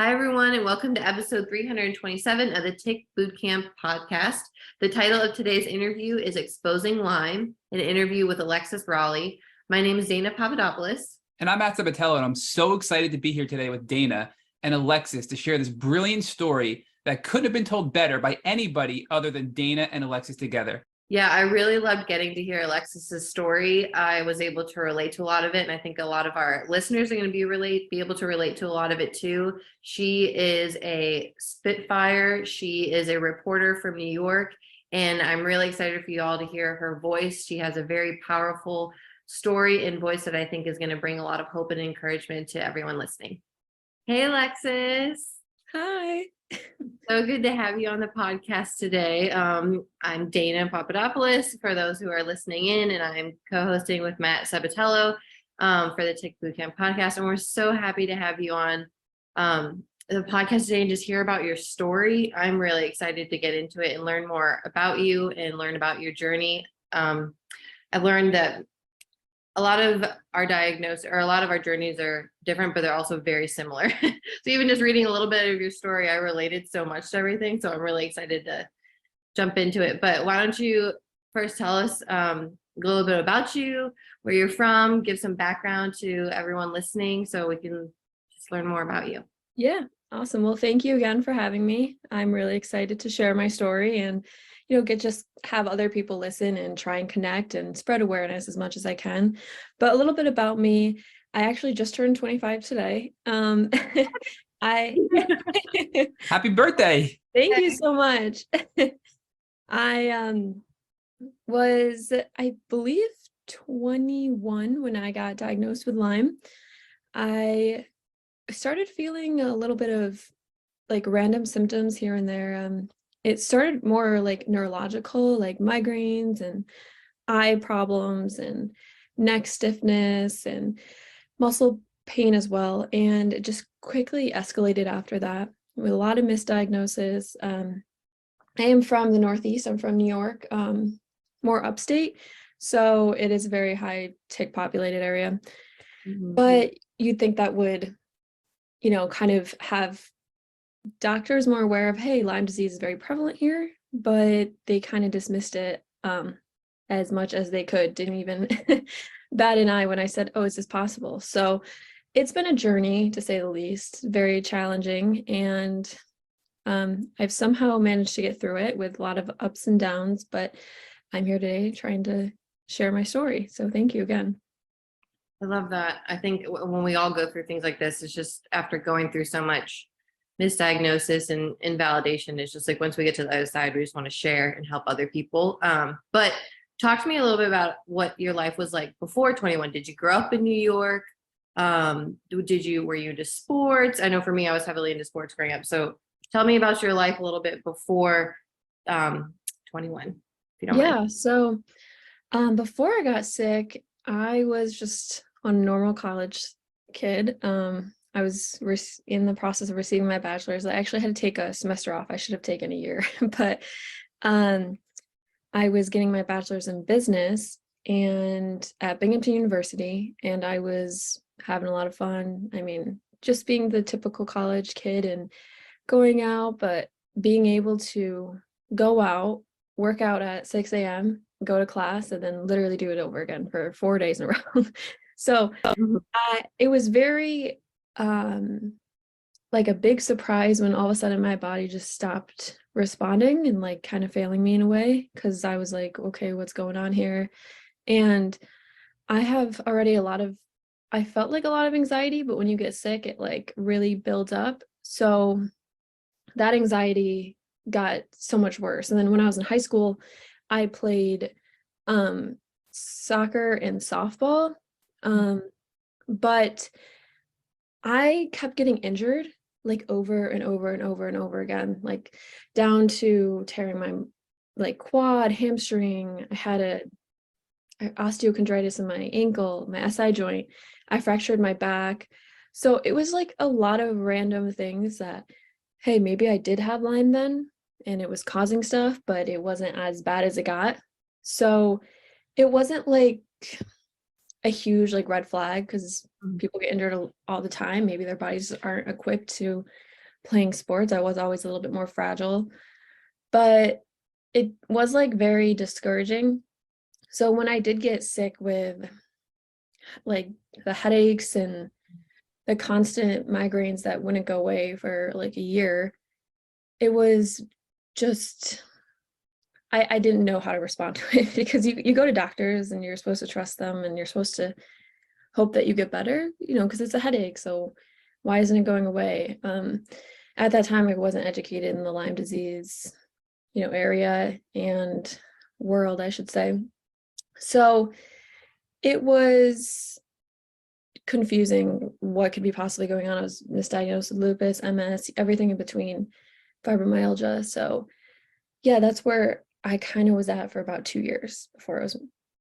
Hi, everyone, and welcome to episode 327 of the Tick Bootcamp podcast. The title of today's interview is Exposing Lyme, an interview with Alexis Raleigh. My name is Dana Papadopoulos. And I'm Matt Sabatello, and I'm so excited to be here today with Dana and Alexis to share this brilliant story that couldn't have been told better by anybody other than Dana and Alexis together. Yeah, I really loved getting to hear Alexis's story. I was able to relate to a lot of it, and I think a lot of our listeners are going to be able to relate to a lot of it too. She is a Spitfire. She is a reporter from New York, and I'm really excited for you all to hear her voice. She has a very powerful story and voice that I think is going to bring a lot of hope and encouragement to everyone listening. Hey, Alexis. Hi. So good to have you on the podcast today. I'm Dana Papadopoulos for those who are listening in, and I'm co-hosting with Matt Sabatello for the Tick Bootcamp podcast. And we're so happy to have you on the podcast today and just hear about your story. I'm really excited to get into it and learn more about you and learn about your journey. I've learned that a lot of our journeys are different, but they're also very similar. So even just reading a little bit of your story, I related so much to everything. So I'm really excited to jump into it. But why don't you first tell us a little bit about you, where you're from, give some background to everyone listening so we can just learn more about you. Yeah, awesome. Well, thank you again for having me. I'm really excited to share my story and just have other people listen and try and connect and spread awareness as much as I can. But a little bit about me, I actually just turned 25 today. Happy birthday. Thank you so much. I was, I believe, 21 when I got diagnosed with Lyme. I started feeling a little bit of like random symptoms here and there. It started more like neurological, like migraines and eye problems and neck stiffness and muscle pain as well. And it just quickly escalated after that with a lot of misdiagnosis. I am from the Northeast. I'm from New York, more upstate. So it is a very high tick populated area. Mm-hmm. But you'd think that would, kind of have doctors more aware of, hey, Lyme disease is very prevalent here, but they kind of dismissed it as much as they could, didn't even bat an eye when I said, oh, is this possible? So it's been a journey, to say the least, very challenging. And I've somehow managed to get through it with a lot of ups and downs, but I'm here today trying to share my story. So thank you again. I love that. I think when we all go through things like this, it's just after going through so much misdiagnosis and invalidation, it's just like once we get to the other side, we just want to share and help other people. But talk to me a little bit about what your life was like before 21. Did you grow up in New York? Were you into sports? I know for me, I was heavily into sports growing up. So tell me about your life a little bit before 21, if you don't mind. So before I got sick, I was just a normal college kid. I was in the process of receiving my bachelor's. I actually had to take a semester off. I should have taken a year, but I was getting my bachelor's in business and at Binghamton University, and I was having a lot of fun. I mean, just being the typical college kid and going out, but being able to go out, work out at 6 a.m., go to class, and then literally do it over again for 4 days in a row. So it was very like a big surprise when all of a sudden my body just stopped responding and like kind of failing me in a way, because I was like, okay, what's going on here? And I have already I felt like a lot of anxiety, but when you get sick, it like really builds up. So that anxiety got so much worse. And then when I was in high school, I played soccer and softball, but I kept getting injured like over and over and over and over again, like down to tearing my like quad, hamstring. I had osteochondritis in my ankle, my SI joint. I fractured my back. So it was like a lot of random things that, hey, maybe I did have Lyme then and it was causing stuff, but it wasn't as bad as it got. So it wasn't like a huge like red flag because people get injured all the time. Maybe their bodies aren't equipped to playing sports. I was always a little bit more fragile, but it was like very discouraging. So when I did get sick with like the headaches and the constant migraines that wouldn't go away for like a year, it was just I didn't know how to respond to it because you go to doctors and you're supposed to trust them and you're supposed to hope that you get better, because it's a headache. So why isn't it going away? At that time, I wasn't educated in the Lyme disease, area and world, I should say. So it was confusing what could be possibly going on. I was misdiagnosed with lupus, MS, everything in between, fibromyalgia. So yeah, that's where I kind of was at for about 2 years before I was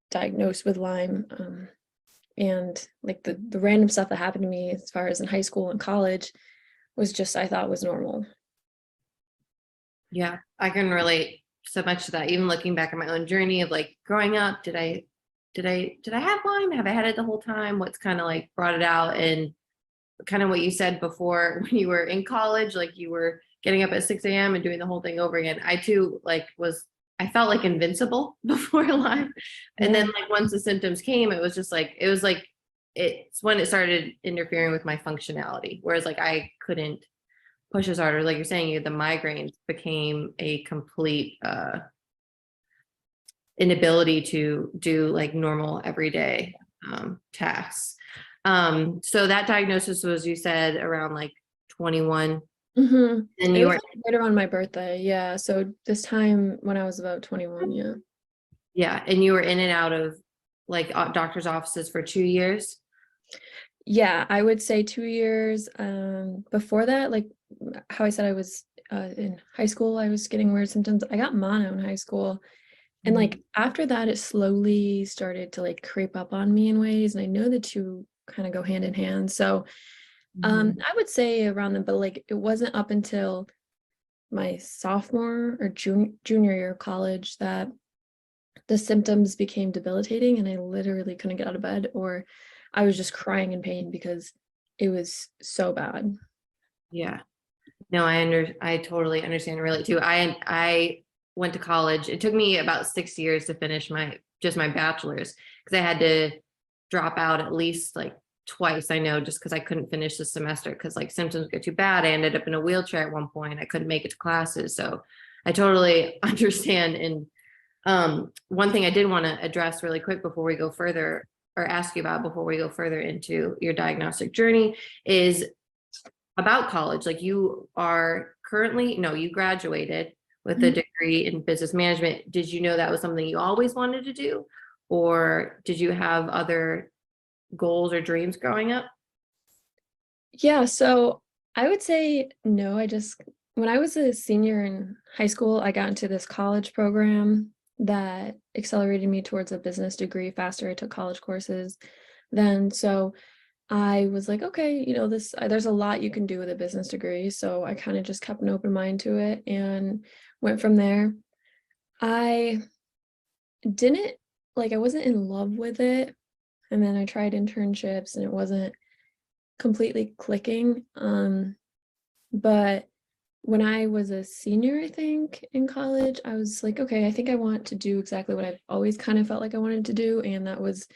diagnosed with Lyme. And like the random stuff that happened to me as far as in high school and college was just, I thought was normal. Yeah, I can relate so much to that. Even looking back at my own journey of like growing up, did I have Lyme? Have I had it the whole time? What's kind of like brought it out? And kind of what you said before when you were in college, like you were getting up at 6 a.m. and doing the whole thing over again. I too I felt like invincible before Lyme. And then like once the symptoms came, it was it's when it started interfering with my functionality. Whereas like I couldn't push as hard, or like you're saying, the migraines became a complete inability to do like normal everyday tasks. So that diagnosis was, you said, around like 21. Mm-hmm. And it you was were right around my birthday. Yeah. So this time when I was about 21. Yeah. Yeah. And you were in and out of like doctor's offices for 2 years. Yeah, I would say 2 years. Before that, like how I said, I was in high school, I was getting weird symptoms. I got mono in high school. And like after that, it slowly started to like creep up on me in ways. And I know the two kind of go hand in hand. So I would say around them, but like it wasn't up until my sophomore or junior year of college that the symptoms became debilitating and I literally couldn't get out of bed, or I was just crying in pain because it was so bad. Yeah. No, I totally understand and relate too. I went to college. It took me about 6 years to finish my bachelor's because I had to drop out at least like twice. I know, just because I couldn't finish the semester because like symptoms get too bad. I ended up in a wheelchair at one point. I couldn't make it to classes. So I totally understand. And one thing I did want to address really quick before we go further, or ask you about before we go further into your diagnostic journey, is about college. Like you graduated with a degree in business management. Did you know that was something you always wanted to do? Or did you have other goals or dreams growing up? Yeah, so I would say no. When I was a senior in high school, I got into this college program that accelerated me towards a business degree faster. I took college courses then. So I was like, okay, there's a lot you can do with a business degree. So I kind of just kept an open mind to it and went from there. I wasn't in love with it. And then I tried internships and it wasn't completely clicking. But when I was a senior, I think in college, I was like, okay, I think I want to do exactly what I've always kind of felt like I wanted to do. And that was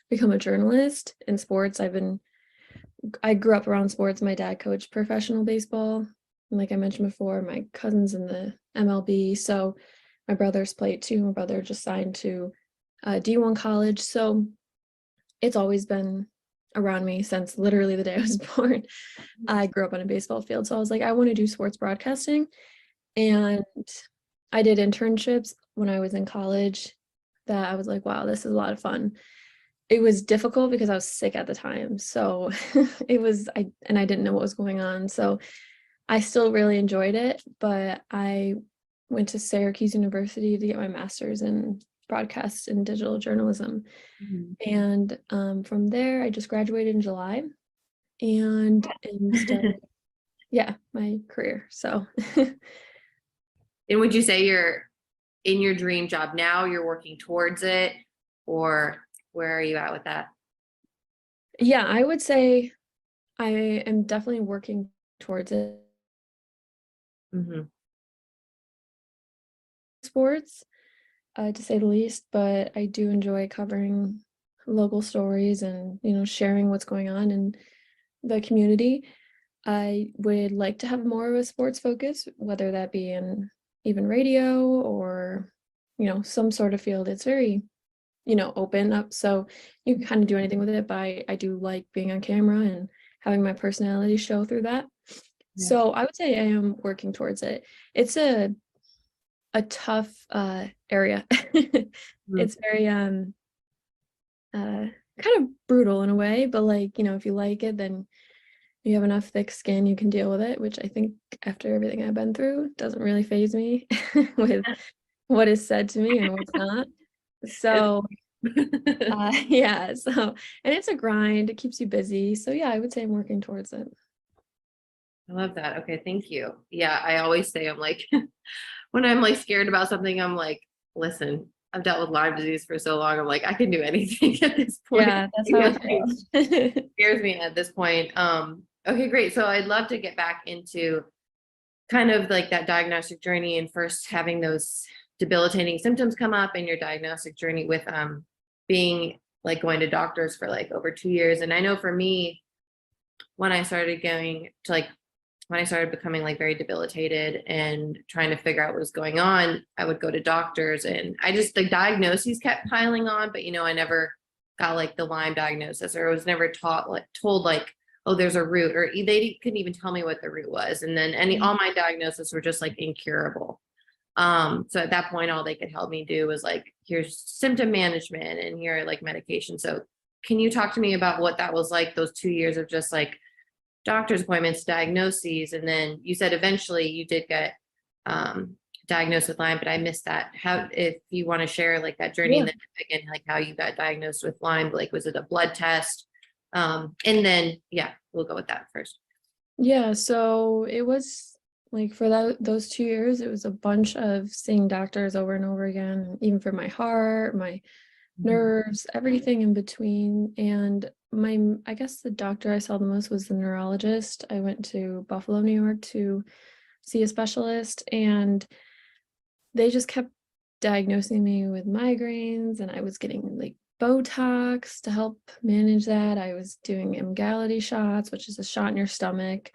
become a journalist in sports. I grew up around sports. My dad coached professional baseball. And like I mentioned before, my cousin's in the MLB. So my brothers played too. My brother just signed to D1 college. So it's always been around me since literally the day I was born. I grew up on a baseball field. So I was like, I want to do sports broadcasting. And I did internships when I was in college that I was like, wow, this is a lot of fun. It was difficult because I was sick at the time. So I didn't know what was going on. So I still really enjoyed it, but I went to Syracuse University to get my master's in broadcast and digital journalism. And from there, I just graduated in July and started, my career. So. And would you say you're in your dream job now? You're working towards it, or where are you at with that? Yeah, I would say I am definitely working towards it. Mm-hmm. Sports, to say the least, but I do enjoy covering local stories and, sharing what's going on in the community. I would like to have more of a sports focus, whether that be in even radio or, some sort of field. It's very, open up. So you can kind of do anything with it, but I do like being on camera and having my personality show through that. Yeah. So I would say I am working towards it. It's a tough area. It's very kind of brutal in a way, but like, if you like it, then you have enough thick skin, you can deal with it, which I think after everything I've been through doesn't really faze me with what is said to me and what's not. So yeah, so, and it's a grind, it keeps you busy. So yeah, I would say I'm working towards it. I love that. Okay, thank you. Yeah, I always say I'm like, when I'm like scared about something, I'm like, listen, I've dealt with Lyme disease for so long. I'm like, I can do anything at this point. Yeah, that's how I feel. Scares me at this point. Okay, great. So I'd love to get back into kind of like that diagnostic journey and first having those debilitating symptoms come up in your diagnostic journey with being like going to doctors for like over 2 years. And I know for me, when I started going to like when I started becoming like very debilitated and trying to figure out what was going on, I would go to doctors and the diagnoses kept piling on, but I never got like the Lyme diagnosis, or was never told like, oh, there's a root, or they couldn't even tell me what the root was. And then all my diagnoses were just like incurable. So at that point, all they could help me do was like, here's symptom management and here are like medication. So can you talk to me about what that was like, those 2 years of just like doctor's appointments, diagnoses, and then you said eventually you did get diagnosed with Lyme, but I missed that. How, if you want to share like that journey, Yeah. and then again, like how you got diagnosed with Lyme, like was it a blood test? And then we'll go with that first. Yeah, so it was like for those 2 years, it was a bunch of seeing doctors over and over again, even for my heart, my nerves, everything in between. And I guess the doctor I saw the most was the neurologist. I went to Buffalo, New York to see a specialist, and they just kept diagnosing me with migraines, and I was getting like Botox to help manage that. I was doing Emgality shots, which is a shot in your stomach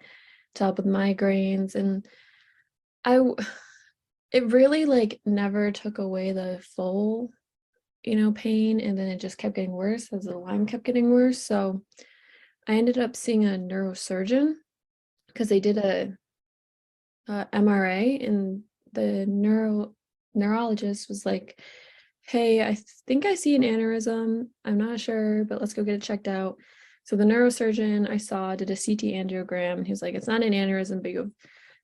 to help with migraines. And it really like never took away the full pain, and then it just kept getting worse as the Lyme kept getting worse. So I ended up seeing a neurosurgeon because they did a MRA, and the neurologist was like, hey, I think I see an aneurysm. I'm not sure, but let's go get it checked out. So the neurosurgeon I saw did a CT angiogram. He was like, it's not an aneurysm, but you have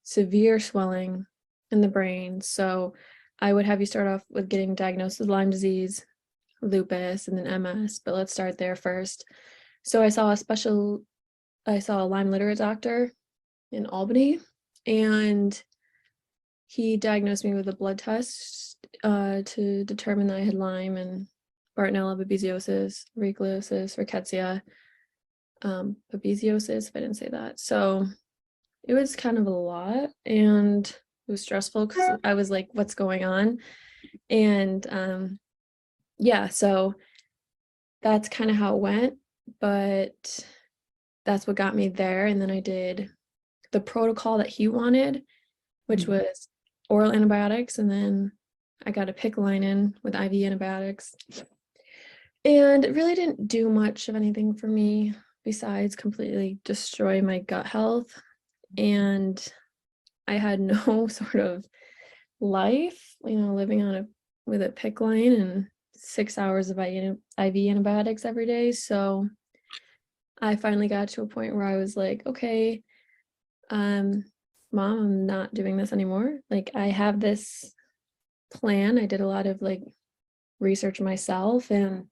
severe swelling in the brain. So I would have you start off with getting diagnosed with Lyme disease, lupus, and then MS, but let's start there first. So I saw a Lyme literate doctor in Albany, and he diagnosed me with a blood test to determine that I had Lyme and Bartonella, babesiosis, aeruginosis, rickettsia, babesiosis, if I didn't say that. So it was kind of a lot, and it was stressful because I was like, what's going on? And so that's kind of how it went, but that's what got me there. And then I did the protocol that he wanted, which was oral antibiotics, and then I got a PICC line in with IV antibiotics. And it really didn't do much of anything for me besides completely destroy my gut health. And I had no sort of life, living with a PICC line and 6 hours of IV antibiotics every day. So I finally got to a point where I was like, okay, Mom, I'm not doing this anymore. Like, I have this plan. I did a lot of like research myself, and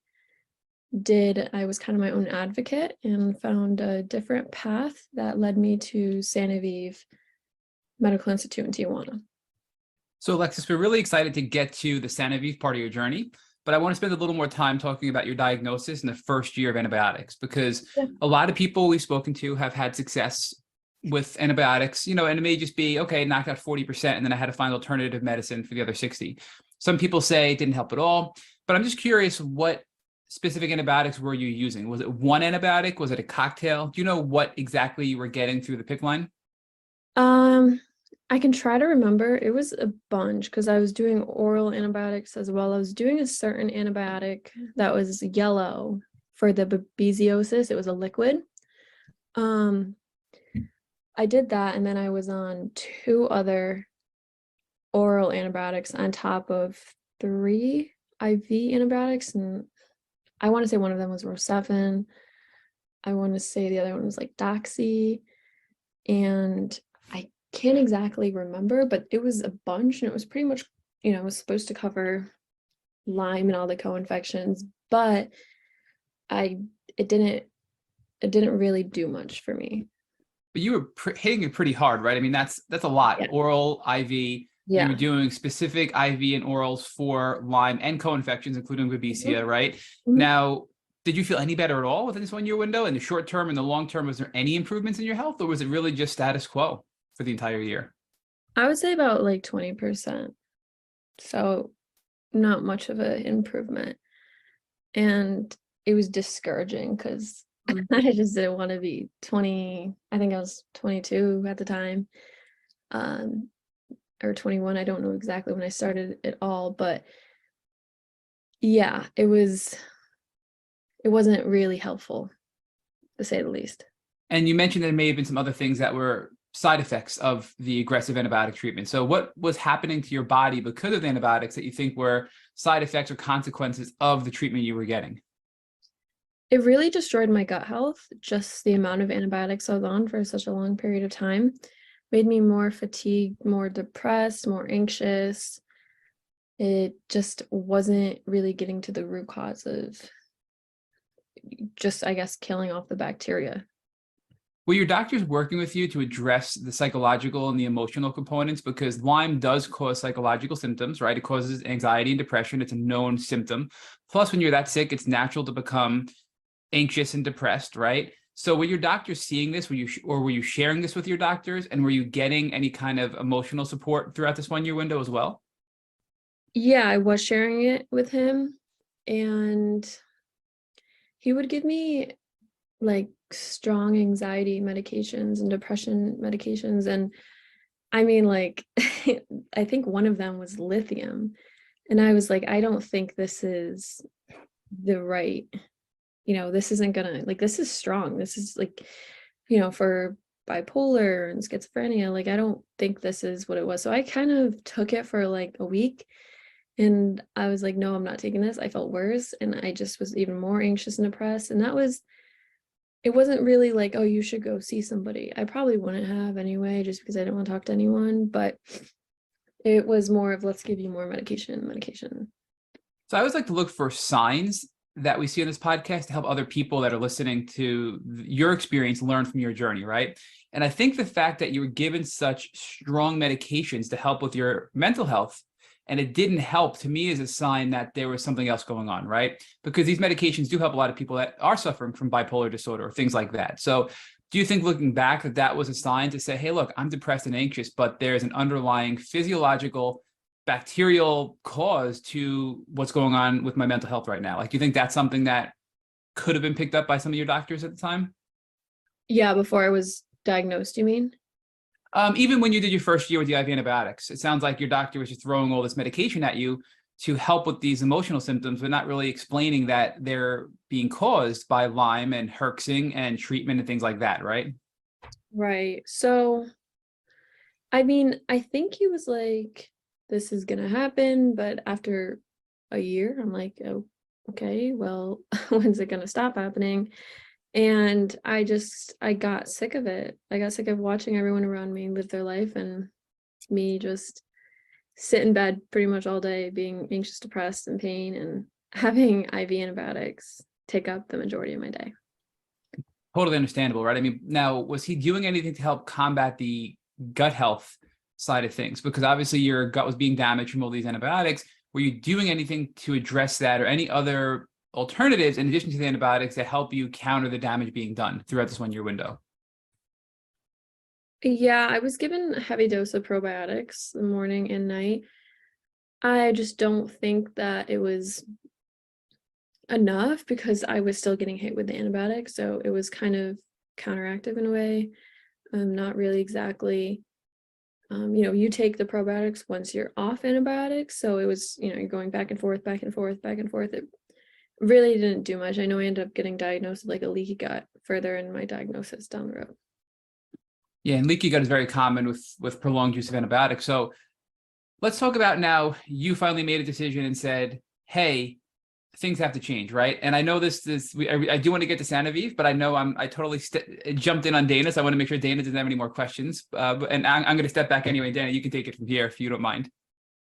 I was kind of my own advocate and found a different path that led me to Sanoviv Medical Institute in Tijuana. So Alexis, we're really excited to get to the Sanoviv part of your journey. but I want to spend a little more time talking about your diagnosis in the first year of antibiotics, because a lot of people we've spoken to have had success with antibiotics, and it may just be, okay, knocked out 40%, and then I had to find alternative medicine for the other 60. Some people say it didn't help at all, but I'm just curious, what specific antibiotics were you using? Was it one antibiotic? Was it a cocktail? Do you know what exactly you were getting through the PICC line? I can try to remember. It was a bunch because I was doing oral antibiotics as well. I was doing a certain antibiotic that was yellow for the babesiosis. It was a liquid. I did that, and then I was on 2 other oral antibiotics on top of 3 IV antibiotics, and I want to say one of them was Rocephin. I want to say the other one was like Doxy, and I can't exactly remember, but it was a bunch, and it was pretty much, it was supposed to cover Lyme and all the co-infections, but it didn't really do much for me. But you were hitting it pretty hard, right? I mean, that's a lot. Yeah. Oral, IV. Yeah. You were doing specific IV and orals for Lyme and co-infections, including Babesia, right? Mhm. Now, did you feel any better at all within this 1 year window? In the short term and the long term, was there any improvements in your health, or was it really just status quo for the entire year? I would say about like 20%. So not much of an improvement. And it was discouraging because I just didn't want to be 20. I think I was 22 at the time. Or 21. I don't know exactly when I started it all, but yeah, it wasn't really helpful, to say the least. And you mentioned there may have been some other things that were side effects of the aggressive antibiotic treatment. So what was happening to your body because of the antibiotics that you think were side effects or consequences of the treatment you were getting? It really destroyed my gut health. Just the amount of antibiotics I was on for such a long period of time made me more fatigued, more depressed, more anxious. It just wasn't really getting to the root cause of just, I guess, killing off the bacteria. Were your doctors working with you to address the psychological and the emotional components? Because Lyme does cause psychological symptoms, right? It causes anxiety and depression. It's a known symptom. Plus, when you're that sick, it's natural to become anxious and depressed, right? So were your doctors seeing this? Were you sharing this with your doctors? And were you getting any kind of emotional support throughout this 1 year window as well? Yeah, I was sharing it with him, and he would give me like strong anxiety medications and depression medications. And I mean, like, I think one of them was lithium. And I was like, I don't think this is the right, this isn't gonna, like, this is strong. This is like, for bipolar and schizophrenia, like, I don't think this is what it was. So I kind of took it for like a week, and I was like, no, I'm not taking this. I felt worse, and I just was even more anxious and depressed. And it wasn't really like, oh, you should go see somebody. I probably wouldn't have anyway, just because I didn't want to talk to anyone, but it was more of, let's give you more medication. So I always like to look for signs that we see on this podcast to help other people that are listening to your experience learn from your journey, right? And I think the fact that you were given such strong medications to help with your mental health, and it didn't help, to me, is a sign that there was something else going on, right? Because these medications do help a lot of people that are suffering from bipolar disorder or things like that. So do you think, looking back, that was a sign to say, hey, look, I'm depressed and anxious, but there's an underlying physiological bacterial cause to what's going on with my mental health right now? Like, do you think that's something that could have been picked up by some of your doctors at the time? Yeah, before I was diagnosed, you mean? Even when you did your first year with the IV antibiotics, it sounds like your doctor was just throwing all this medication at you to help with these emotional symptoms, but not really explaining that they're being caused by Lyme and herxing and treatment and things like that, right? Right. So, I mean, I think he was like, this is gonna happen, but after a year, I'm like, oh, okay, well, when's it gonna stop happening? And I got sick of it. I got sick of watching everyone around me live their life, and me just sit in bed pretty much all day, being anxious, depressed, and pain, and having IV antibiotics take up the majority of my day. Totally understandable, right? I mean, now, was he doing anything to help combat the gut health side of things? Because obviously your gut was being damaged from all these antibiotics. were you doing anything to address that, or any other alternatives in addition to the antibiotics that help you counter the damage being done throughout this 1 year window? Yeah, I was given a heavy dose of probiotics the morning and night. I just don't think that it was enough because I was still getting hit with the antibiotics. So it was kind of counteractive in a way. Not really exactly. You take the probiotics once you're off antibiotics. So it was, you're going back and forth, back and forth, back and forth. It really didn't do much. I know I ended up getting diagnosed with like a leaky gut further in my diagnosis down the road. Yeah, and leaky gut is very common with prolonged use of antibiotics. So let's talk about now, you finally made a decision and said, hey, things have to change, right? And I know I do want to get to Sanoviv, but I know I totally jumped in on Dana, so I want to make sure Dana doesn't have any more questions. And I'm going to step back anyway. Dana, you can take it from here if you don't mind.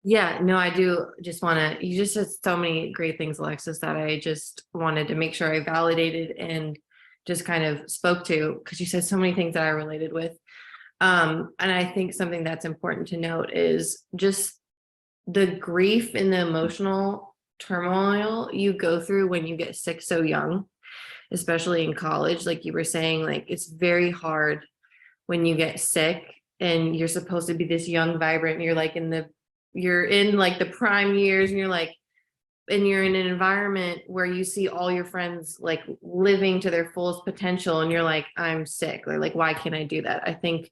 Yeah, no, I do just want to, you just said so many great things, Alexis, that I just wanted to make sure I validated and just kind of spoke to, because you said so many things that I related with. And I think something that's important to note is just the grief and the emotional turmoil you go through when you get sick so young, especially in college. Like you were saying, like it's very hard when you get sick and you're supposed to be this young, vibrant, and you're in like the prime years, and you're in an environment where you see all your friends like living to their fullest potential, and you're like, I'm sick, or like, why can't I do that? I think,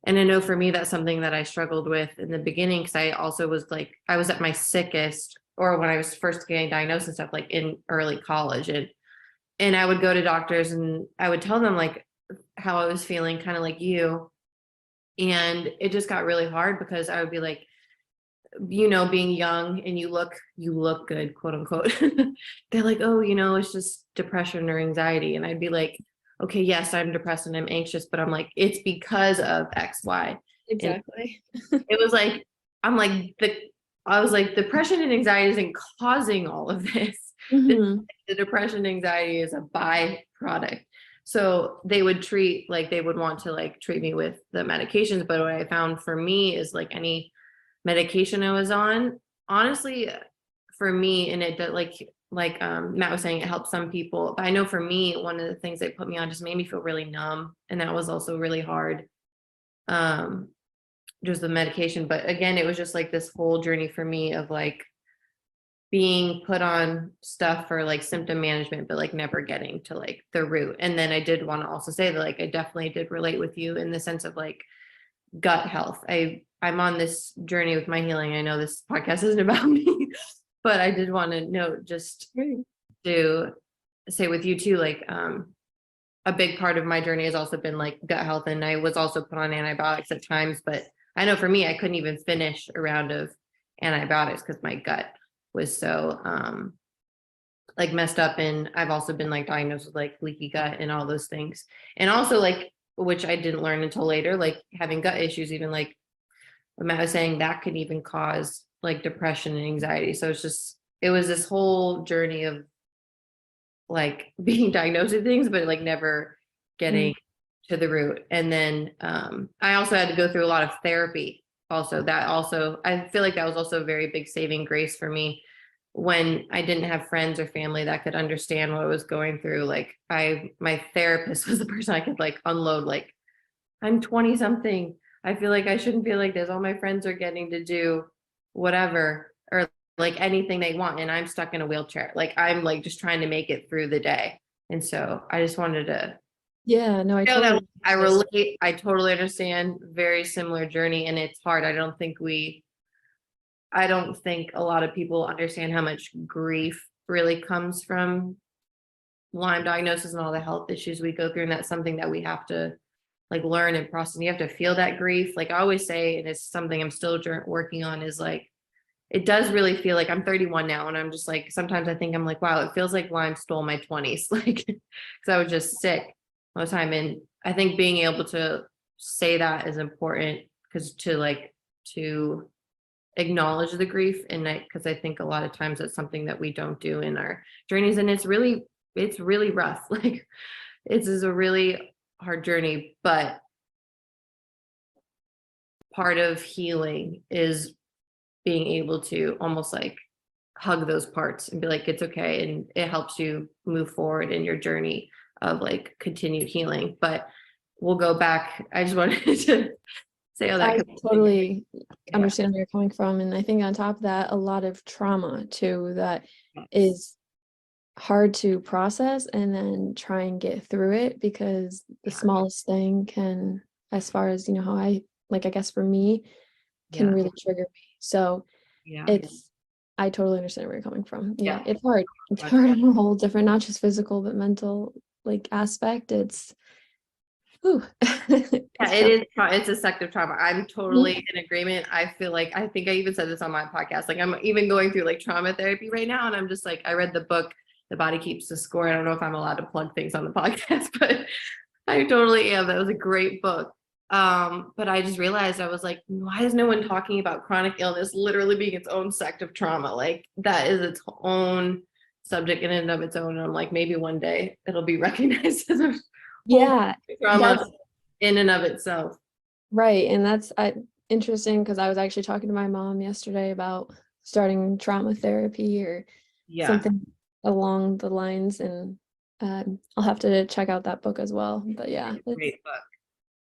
and I know for me, that's something that I struggled with in the beginning, because I also was like, I was at my sickest, or when I was first getting diagnosed and stuff, like in early college, and I would go to doctors and I would tell them like how I was feeling, kind of like you, and it just got really hard because I would be like, being young and you look good, quote unquote. They're like, oh, it's just depression or anxiety. And I'd be like, okay, yes, I'm depressed and I'm anxious, but I'm like, it's because of X, Y. Exactly. It was like, I was like, depression and anxiety isn't causing all of this. Mm-hmm. The depression and anxiety is a byproduct. So they would want to like treat me with the medications. But what I found for me is like any medication I was on, honestly, for me, and it like Matt was saying, it helped some people, but I know for me, one of the things they put me on just made me feel really numb, and that was also really hard, just the medication. But again, it was just like this whole journey for me of like being put on stuff for like symptom management, but like never getting to like the root. And then I did want to also say that like I definitely did relate with you in the sense of like gut health. I'm on this journey with my healing. I know this podcast isn't about me, but I did want to note, just to say with you too, like a big part of my journey has also been like gut health, and I was also put on antibiotics at times. But I know for me, I couldn't even finish a round of antibiotics because my gut was so like messed up, and I've also been like diagnosed with like leaky gut and all those things, and also like, which I didn't learn until later, like having gut issues, even like what Matt was saying, that could even cause like depression and anxiety. So it was this whole journey of like being diagnosed with things, but like never getting to the root. And then I also had to go through a lot of therapy. I feel like that was also a very big saving grace for me when I didn't have friends or family that could understand what I was going through. Like my therapist was the person I could like unload, like, I'm 20 something. I feel like I shouldn't feel like this. All my friends are getting to do whatever, or like anything they want, and I'm stuck in a wheelchair. Like I'm like just trying to make it through the day. And so I just wanted to I totally I relate. I totally understand. Very similar journey, and it's hard. I don't think a lot of people understand how much grief really comes from Lyme diagnosis and all the health issues we go through. And that's something that we have to like learn and process. You have to feel that grief. Like I always say, and it's something I'm still working on, is like, it does really feel like I'm 31 now. And I'm just like, sometimes I think I'm like, wow, it feels like Lyme stole my 20s. Like, cause I was just sick all the time. And I think being able to say that is important, because to acknowledge the grief, and because I think a lot of times that's something that we don't do in our journeys, and it's really rough. Like it is a really hard journey, but part of healing is being able to almost like hug those parts and be like, it's okay. And it helps you move forward in your journey of like continued healing. But we'll go back. I just wanted to say all that. I totally Yeah. understand where you're coming from. And I think on top of that, a lot of trauma too, that is hard to process and then try and get through it, because the smallest thing can, as far as, you know, how I guess for me, can really trigger me. So I totally understand where you're coming from. Yeah, it's hard. It's hard on a whole different, not just physical, but mental like aspect. It's it is. It's a sective trauma. I'm totally in agreement. I feel like, I think I even said this on my podcast, like I'm even going through like trauma therapy right now. And I'm just like, I read the book, The Body Keeps the Score. I don't know if I'm allowed to plug things on the podcast, but I totally am. That was a great book. But I just realized, I was like, why is no one talking about chronic illness literally being its own sect of trauma? Like that is its own subject in and of its own. And I'm like, maybe one day it'll be recognized as a trauma in and of itself. Right. And that's interesting, because I was actually talking to my mom yesterday about starting trauma therapy or something along the lines. And I'll have to check out that book as well. But yeah, great book.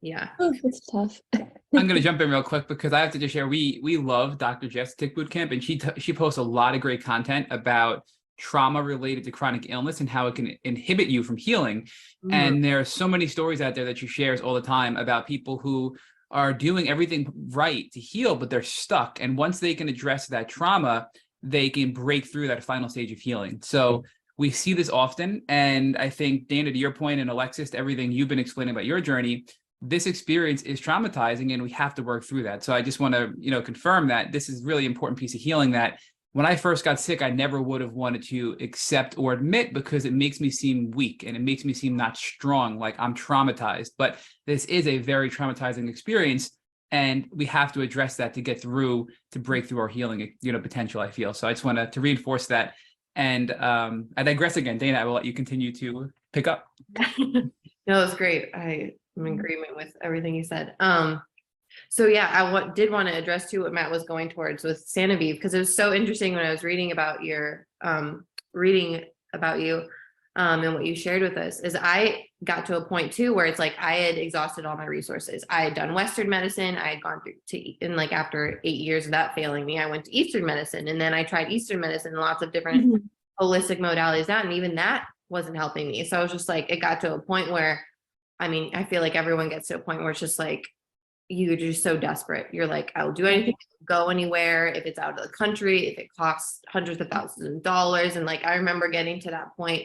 Yeah. It's tough. I'm going to jump in real quick because I have to just share, we love Dr. Jeff's Tick Bootcamp, and she posts a lot of great content about trauma related to chronic illness and how it can inhibit you from healing. And there are so many stories out there that she shares all the time about people who are doing everything right to heal, but they're stuck. And once they can address that trauma, they can break through that final stage of healing. So we see this often. And I think, Dana, to your point, and Alexis, to everything you've been explaining about your journey, this experience is traumatizing and we have to work through that. So I just want to, confirm that this is really important piece of healing that when I first got sick, I never would have wanted to accept or admit, because it makes me seem weak and it makes me seem not strong, like I'm traumatized. But this is a very traumatizing experience, and we have to address that to get through, to break through our healing, potential, I feel. So I just want to reinforce that. And I digress again. Dana, I will let you continue to pick up. No, it's great. I'm in agreement with everything you said. So yeah, I did want to address too what Matt was going towards with Sanoviv, because it was so interesting when I was reading about you and what you shared with us. Is I got to a point too where it's like I had exhausted all my resources. I had done Western medicine. I had gone through like after 8 years of that failing me, I went to Eastern medicine, and then I tried Eastern medicine and lots of different holistic modalities and even that wasn't helping me. So I was just like, it got to a point where, I feel like everyone gets to a point where it's just like, you're just so desperate. You're like, I'll do anything, go anywhere, if it's out of the country, if it costs hundreds of thousands of dollars. And like, I remember getting to that point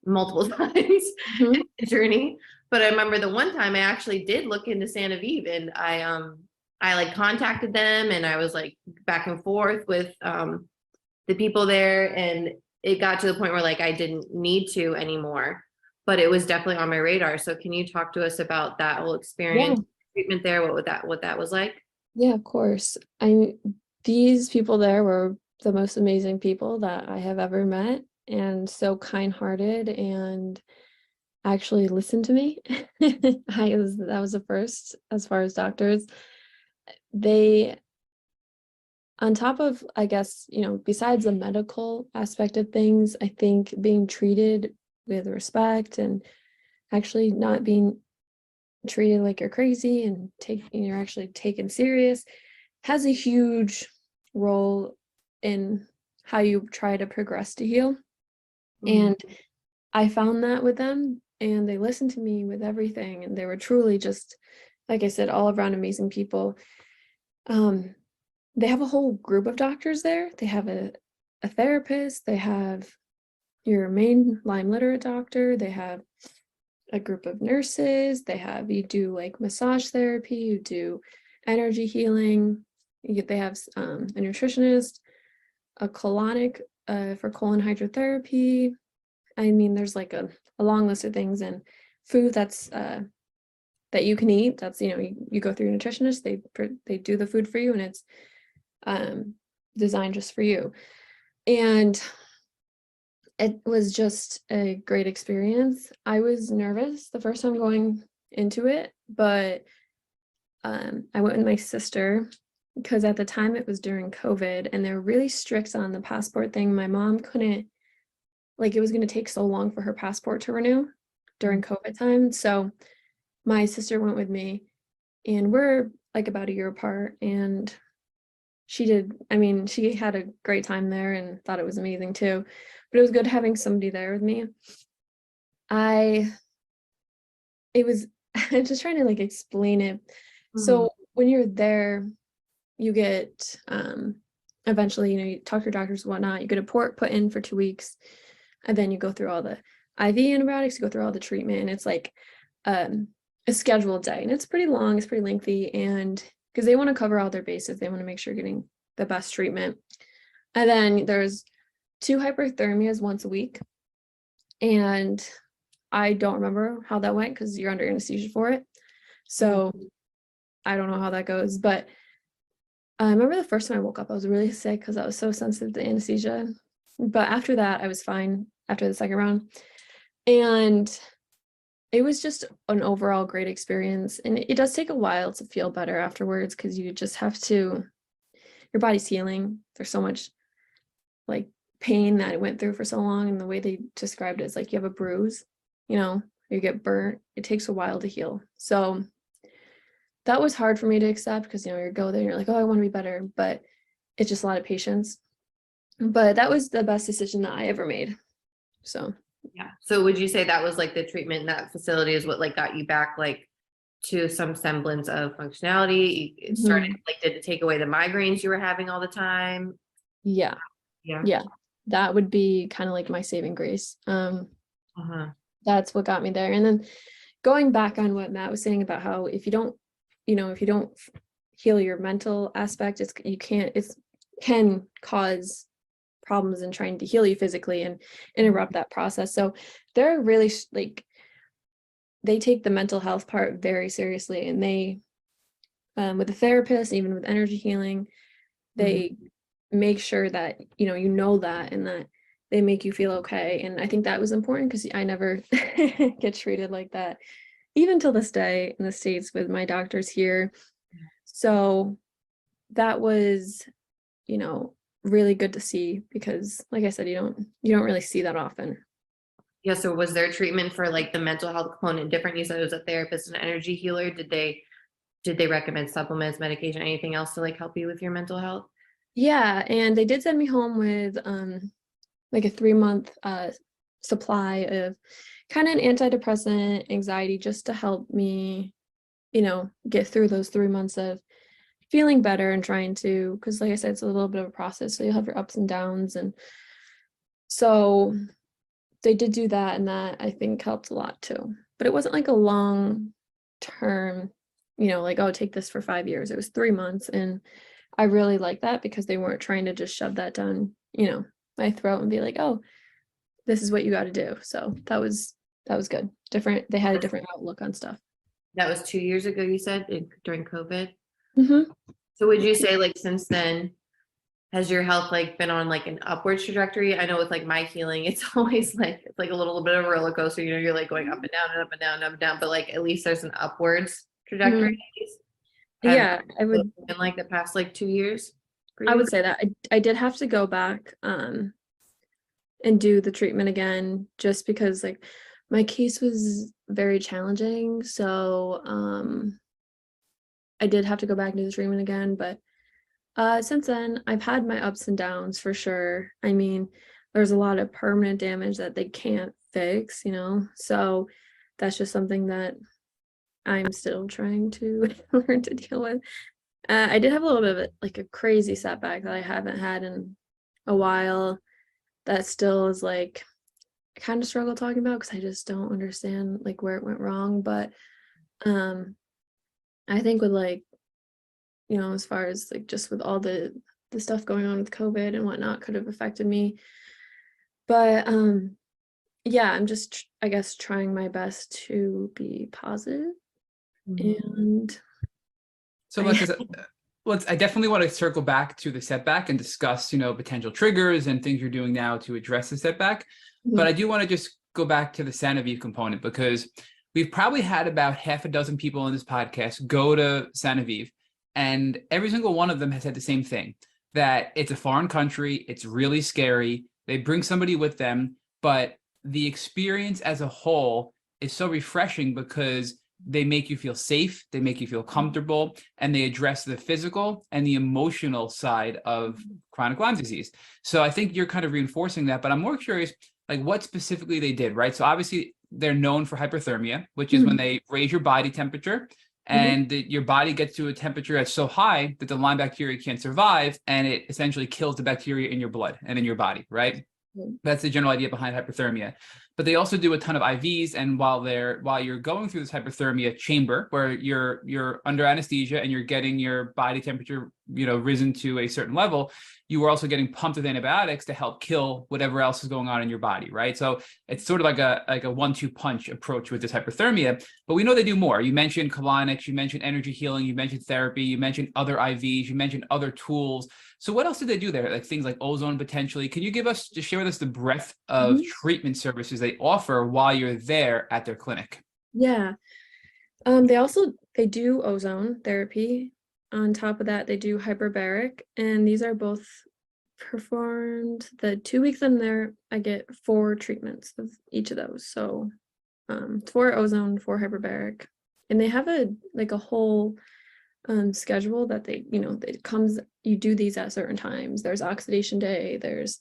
multiple times in the journey. But I remember the one time I actually did look into Sanoviv, and I like contacted them, and I was like back and forth with the people there, and it got to the point where like I didn't need to anymore, but it was definitely on my radar. So can you talk to us about that whole experience? Treatment there, what that was like? Yeah, of course. These people there were the most amazing people that I have ever met, and so kind-hearted, and actually listened to me. That was the first as far as doctors. They, on top of, I guess, besides the medical aspect of things, I think being treated with respect and actually not being treated like you're crazy and you're actually taken serious has a huge role in how you try to progress to heal. And I found that with them, and they listened to me with everything, and they were truly just, like I said, all around amazing people. They have a whole group of doctors there. They have a therapist, they have your main Lyme literate doctor, they have a group of nurses, you do like massage therapy, you do energy healing, they have a nutritionist, a colonic for colon hydrotherapy. There's like a long list of things, and food that's that you can eat. That's, you go through a nutritionist, they do the food for you, and it's designed just for you. And it was just a great experience. I was nervous the first time going into it, but I went with my sister, because at the time it was during COVID and they were really strict on the passport thing. My mom couldn't, like, it was going to take so long for her passport to renew during COVID time. So my sister went with me, and we're like about a year apart, and she had a great time there and thought it was amazing too, but it was good having somebody there with me. I'm just trying to like explain it. So when you're there, you get eventually, you talk to your doctors and whatnot, you get a port put in for 2 weeks, and then you go through all the IV antibiotics, you go through all the treatment, and it's like a scheduled day, and it's pretty long, it's pretty lengthy, and because they want to cover all their bases, they want to make sure you're getting the best treatment. And then there's 2 hyperthermias once a week, and I don't remember how that went because you're under anesthesia for it, so I don't know how that goes. But I remember the first time I woke up, I was really sick because I was so sensitive to anesthesia. But after that, I was fine after the second round. And it was just an overall great experience. And it does take a while to feel better afterwards because you just have to, your body's healing. There's so much like pain that it went through for so long. And the way they described it is like you have a bruise, you get burnt. It takes a while to heal. So that was hard for me to accept because, you go there and you're like, oh, I want to be better. But it's just a lot of patience. But that was the best decision that I ever made. So. Yeah. So would you say that was like the treatment in that facility is what like got you back like to some semblance of functionality? It started like, did it take away the migraines you were having all the time? Yeah. That would be kind of like my saving grace. That's what got me there. And then going back on what Matt was saying about how if you don't heal your mental aspect, it can cause problems in trying to heal you physically and interrupt that process. So they're really they take the mental health part very seriously, and they with the therapist, even with energy healing, they make sure that that and that they make you feel okay. And I think that was important because I never get treated like that even till this day in the States with my doctors here. So that was really good to see because, like I said, you don't really see that often. Yeah. So was their treatment for like the mental health component different? You said it was a therapist and an energy healer. Did they recommend supplements, medication, anything else to like help you with your mental health? Yeah, and they did send me home with like a 3-month supply of kind of an antidepressant, anxiety, just to help me, get through those 3 months of feeling better and trying to, because like I said, it's a little bit of a process. So you'll have your ups and downs. And so they did do that, and that I think helped a lot too. But it wasn't like a long term, like, oh, take this for 5 years. It was 3 months. And I really like that because they weren't trying to just shove that down, my throat and be like, oh, this is what you got to do. So that was good. Different. They had a different outlook on stuff. That was 2 years ago, you said, during COVID. So would you say like since then, has your health like been on like an upward trajectory? I know with like my healing, it's always like it's like a little bit of a roller coaster. You're like going up and down and up and down and up and down, but like at least there's an upwards trajectory. Yeah, I would in like the past like 2 years. I would say that I did have to go back and do the treatment again just because like my case was very challenging. So I did have to go back and do the treatment again, but since then I've had my ups and downs for sure. I mean, there's a lot of permanent damage that they can't fix, so that's just something that I'm still trying to learn to deal with. I did have a little bit of like a crazy setback that I haven't had in a while that still is like I kind of struggle talking about because I just don't understand like where it went wrong. But I think with like, as far as like just with all the stuff going on with COVID and whatnot could have affected me. But yeah, I'm just, I guess, trying my best to be positive. And so I definitely want to circle back to the setback and discuss, potential triggers and things you're doing now to address the setback. But I do want to just go back to the Sanoviv component because we've probably had about half a dozen people on this podcast go to Sanoviv And every single one of them has said the same thing, that it's a foreign country, it's really scary. They bring somebody with them, but the experience as a whole is so refreshing because they make you feel safe, they make you feel comfortable, and they address the physical and the emotional side of chronic Lyme disease. So I think you're kind of reinforcing that, but I'm more curious, like what specifically they did, right? So obviously they're known for hyperthermia, which is when they raise your body temperature and your body gets to a temperature that's so high that the Lyme bacteria can't survive, and it essentially kills the bacteria in your blood and in your body, right? That's the general idea behind hyperthermia. But they also do a ton of IVs, and while you're going through this hyperthermia chamber where you're under anesthesia and you're getting your body temperature, risen to a certain level, you are also getting pumped with antibiotics to help kill whatever else is going on in your body, right? So it's sort of like a 1-2 punch approach with this hyperthermia. But we know they do more. You mentioned colonics, you mentioned energy healing, you mentioned therapy, you mentioned other IVs, you mentioned other tools. So what else did they do there? Like things like ozone potentially. Can you just share with us the breadth of treatment services they offer while you're there at their clinic? Yeah. They do ozone therapy. On top of that, they do hyperbaric, and these are both performed the 2 weeks I'm there. I get 4 treatments of each of those. So 4 ozone, 4 hyperbaric, and they have a whole schedule that it comes, you do these at certain times. There's oxidation day, there's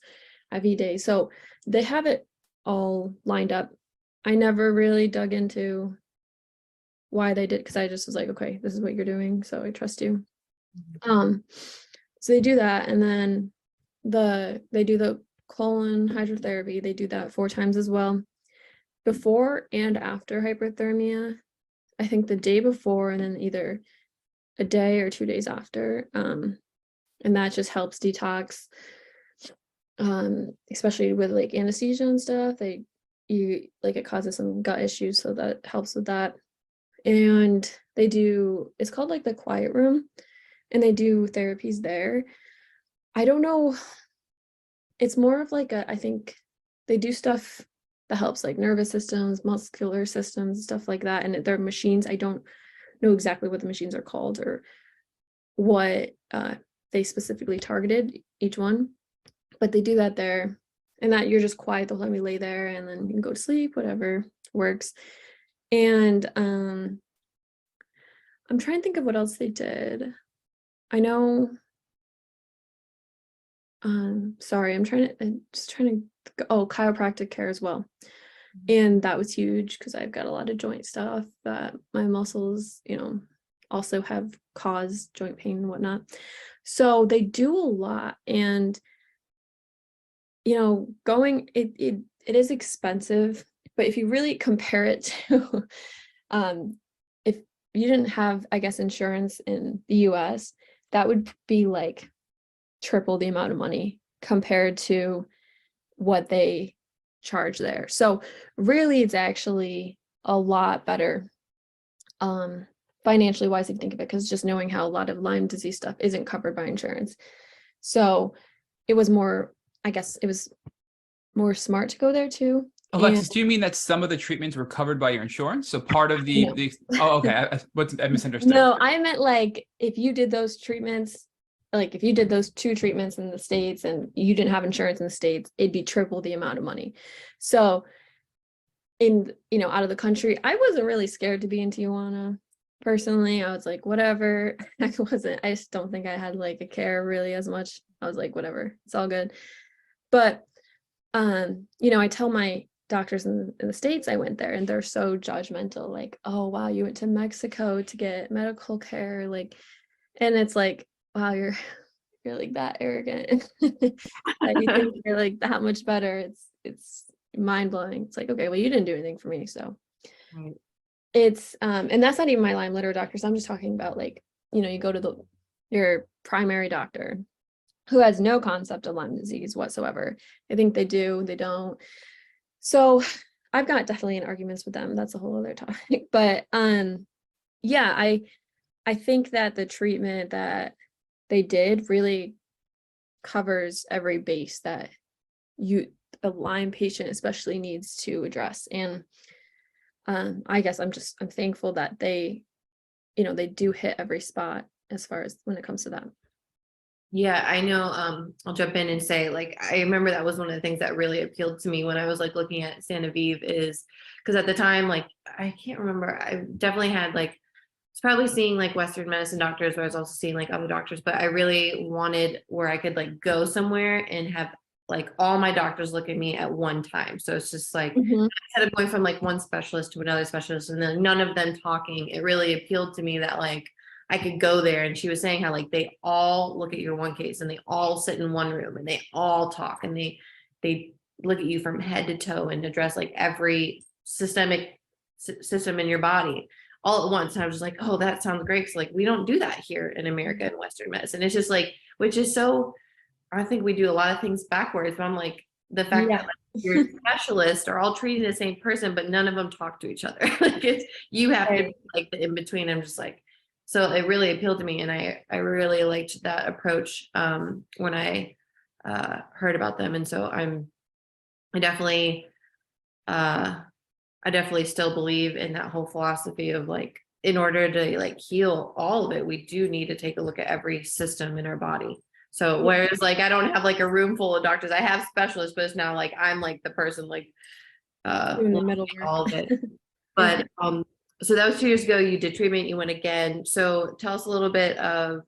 IV day. So they have it all lined up. I never really dug into why they did, because I just was like, okay, this is what you're doing, so I trust you. So they do that, and then they do the colon hydrotherapy. They do that 4 times as well, before and after hyperthermia. I think the day before, and then either a day or 2 days after, and that just helps detox, especially with like anesthesia and stuff. It causes some gut issues, so that helps with that. And it's called like the quiet room, and they do therapies there. I don't know, it's more of like I think they do stuff that helps like nervous systems, muscular systems, stuff like that. And their machines, I don't know exactly what the machines are called or what they specifically targeted each one, but they do that there, and that you're just quiet the whole time you lay there, and then you can go to sleep, whatever works. And I'm trying to think of what else they did. I know, sorry, I'm just trying to, chiropractic care as well. And that was huge because I've got a lot of joint stuff that my muscles, also have caused joint pain and whatnot. So they do a lot, and, it is expensive, but if you really compare it to, if you didn't have, I guess, insurance in the US, that would be like triple the amount of money compared to what they charge there. So really, it's actually a lot better financially wise, if you think of it, because just knowing how a lot of Lyme disease stuff isn't covered by insurance. So it was more smart to go there too. Alexis, do you mean that some of the treatments were covered by your insurance? So part of the oh, okay. I misunderstood. No, I meant like if you did those treatments, like if you did those 2 treatments in the States and you didn't have insurance in the States, it'd be triple the amount of money. So out of the country, I wasn't really scared to be in Tijuana. Personally, I was like, whatever. I just don't think I had like a care really as much. I was like, whatever, it's all good. But I tell my doctors in the States I went there, and they're so judgmental, like, oh wow, you went to Mexico to get medical care, like, and it's like, wow, you're like that arrogant. That you think you're like that much better. It's mind-blowing. It's like, okay, well, you didn't do anything for me, so Right. It's and that's not even my Lyme litter doctors. I'm just talking about like, you go to your primary doctor who has no concept of Lyme disease whatsoever. I think they do, they don't. So I've got definitely in arguments with them. That's a whole other topic. But yeah, I think that the treatment that they did really covers every base that a Lyme patient especially needs to address. And I guess I'm thankful that they do hit every spot as far as when it comes to that. Yeah, I know. I'll jump in and say, like, I remember that was one of the things that really appealed to me when I was like looking at Sanoviv, is because at the time, like, I can't remember, I definitely had like, it's probably seeing like Western medicine doctors, but I was also seeing like other doctors, but I really wanted where I could like go somewhere and have like all my doctors look at me at one time. So it's just like, Mhm. instead of going from like one specialist to another specialist and then none of them talking, it really appealed to me that like I could go there. And she was saying how like they all look at your one case and they all sit in one room and they all talk and they look at you from head to toe and address like every systemic system in your body all at once. And I was just like, oh, that sounds great. So like we don't do that here in America in Western medicine. It's just like, which is so, I think we do a lot of things backwards, but I'm like, the fact Yeah. that like, your specialists are all treating the same person, but none of them talk to each other. Like it's, you have to Right. be like the in between. I'm just like, so it really appealed to me. And I really liked that approach when I heard about them. And so I definitely, I definitely still believe in that whole philosophy of like, in order to like heal all of it, we do need to take a look at every system in our body. So whereas like I don't have like a room full of doctors, I have specialists, but it's now like I'm like the person like Doing the looking middle at work. all of it. Yeah. But so that was 2 years ago. You did treatment, you went again. So tell us a little bit of